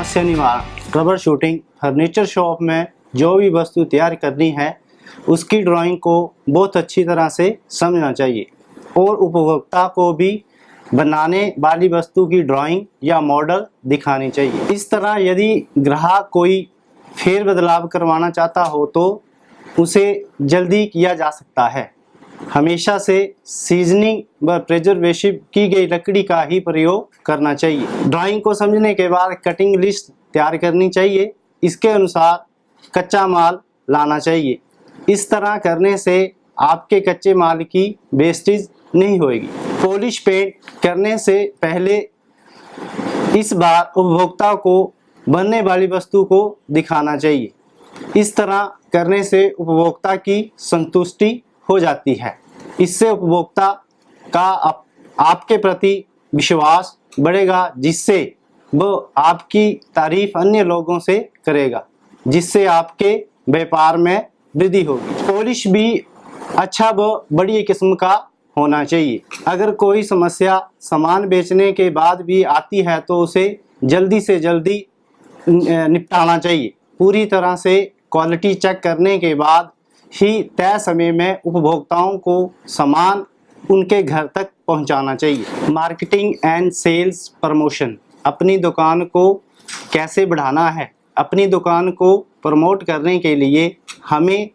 समस्या निवारण, trouble shooting. Furniture shop में जो भी वस्तु तैयार करनी है उसकी ड्राइंग को बहुत अच्छी तरह से समझना चाहिए और उपभोक्ता को भी बनाने वाली वस्तु की ड्राइंग या मॉडल दिखानी चाहिए। इस तरह यदि ग्राहक कोई फेर बदलाव करवाना चाहता हो तो उसे जल्दी किया जा सकता है। हमेशा से सीजनिंग व प्रिजर्वेटिव की गई लकड़ी का ही प्रयोग करना चाहिए। ड्राइंग को समझने के बाद कटिंग लिस्ट तैयार करनी चाहिए। इसके अनुसार कच्चा माल लाना चाहिए। इस तरह करने से आपके कच्चे माल की वेस्टेज नहीं होगी। पॉलिश पेंट करने से पहले इस बार उपभोक्ता को बनने वाली वस्तु को दिखाना चाहिए। इस तरह करने से उपभोक्ता की संतुष्टि हो जाती है। इससे उपभोक्ता का आपके प्रति विश्वास बढ़ेगा, जिससे वो आपकी तारीफ अन्य लोगों से करेगा, जिससे आपके व्यापार में वृद्धि होगी। पॉलिश भी अच्छा व बड़ी किस्म का होना चाहिए। अगर कोई समस्या सामान बेचने के बाद भी आती है तो उसे जल्दी से जल्दी निपटाना चाहिए। पूरी तरह से क्वालिटी चेक करने के बाद ही तय समय में उपभोक्ताओं को सामान उनके घर तक पहुंचाना चाहिए। मार्केटिंग एंड सेल्स प्रमोशन, अपनी दुकान को कैसे बढ़ाना है। अपनी दुकान को प्रमोट करने के लिए हमें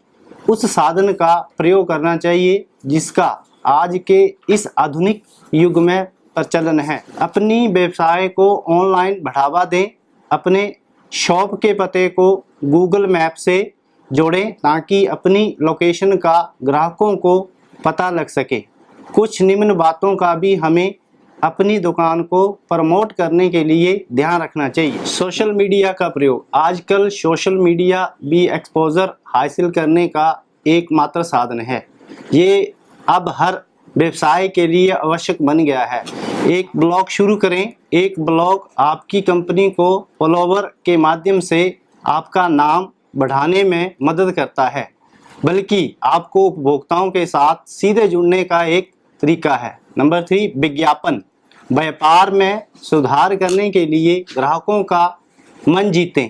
उस साधन का प्रयोग करना चाहिए जिसका आज के इस आधुनिक युग में प्रचलन है। अपनी व्यवसाय को ऑनलाइन बढ़ावा दें। अपने शॉप के पते को गूगल मैप से जोड़ें ताकि अपनी लोकेशन का ग्राहकों को पता लग सके। कुछ निम्न बातों का भी हमें अपनी दुकान को प्रमोट करने के लिए ध्यान रखना चाहिए। सोशल मीडिया का प्रयोग, आजकल सोशल मीडिया भी एक्सपोजर हासिल करने का एकमात्र साधन है। ये अब हर व्यवसाय के लिए आवश्यक बन गया है। एक ब्लॉग शुरू करें। एक ब्लॉग आपकी कंपनी को फॉलोवर के माध्यम से आपका नाम बढ़ाने में मदद करता है, बल्कि आपको उपभोक्ताओं के साथ सीधे जुड़ने का एक तरीका है। नंबर 3, विज्ञापन। व्यापार में सुधार करने के लिए ग्राहकों का मन जीतें।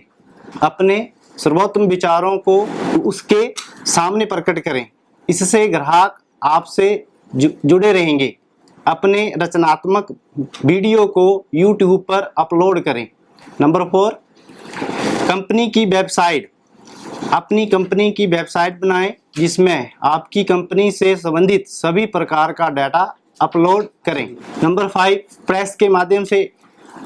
अपने सर्वोत्तम विचारों को उसके सामने प्रकट करें। इससे ग्राहक आपसे जुड़े रहेंगे। अपने रचनात्मक वीडियो को YouTube पर अपलोड करें। नंबर 4, कंपनी की वेबसाइट। अपनी कंपनी की वेबसाइट बनाएं जिसमें आपकी कंपनी से संबंधित सभी प्रकार का डाटा अपलोड करें। नंबर 5, प्रेस के माध्यम से।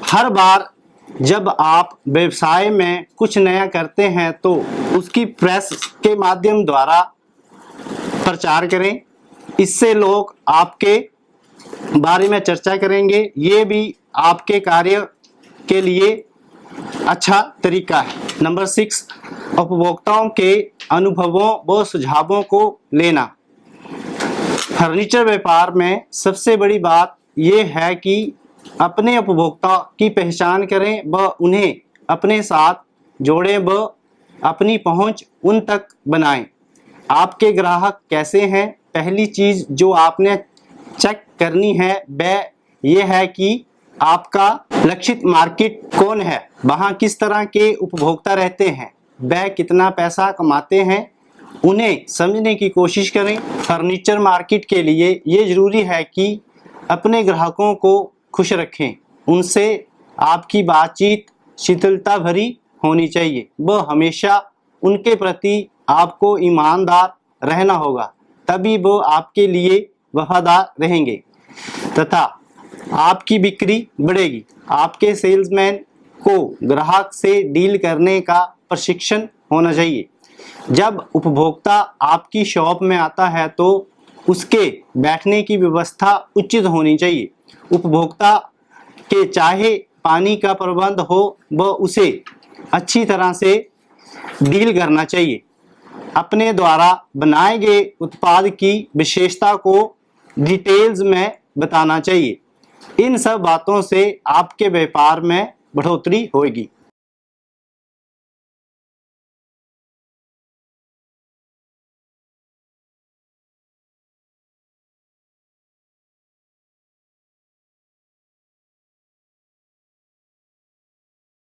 हर बार जब आप व्यवसाय में कुछ नया करते हैं तो उसकी प्रेस के माध्यम द्वारा प्रचार करें। इससे लोग आपके बारे में चर्चा करेंगे। ये भी आपके कार्य के लिए अच्छा तरीका है। नंबर 6, उपभोक्ताओं के अनुभवों व सुझावों को लेना। फर्नीचर व्यापार में सबसे बड़ी बात यह है कि अपने उपभोक्ता की पहचान करें व उन्हें अपने साथ जोड़ें व अपनी पहुंच उन तक बनाएं। आपके ग्राहक कैसे हैं? पहली चीज़ जो आपने चेक करनी है वह यह है कि आपका लक्षित मार्केट कौन है, वहाँ किस तरह के उपभोक्ता रहते हैं, वह कितना पैसा कमाते हैं, उन्हें समझने की कोशिश करें। फर्नीचर मार्केट के लिए ये ज़रूरी है कि अपने ग्राहकों को खुश रखें। उनसे आपकी बातचीत शीतलता भरी होनी चाहिए। वह हमेशा उनके प्रति आपको ईमानदार रहना होगा, तभी वो आपके लिए वफादार रहेंगे तथा आपकी बिक्री बढ़ेगी। आपके सेल्समैन को ग्राहक से डील करने का प्रशिक्षण होना चाहिए। जब उपभोक्ता आपकी शॉप में आता है तो उसके बैठने की व्यवस्था उचित होनी चाहिए। उपभोक्ता के चाहे पानी का प्रबंध हो वह उसे अच्छी तरह से डील करना चाहिए। अपने द्वारा बनाए गए उत्पाद की विशेषता को डिटेल्स में बताना चाहिए। इन सब बातों से आपके व्यापार में बढ़ोतरी होगी।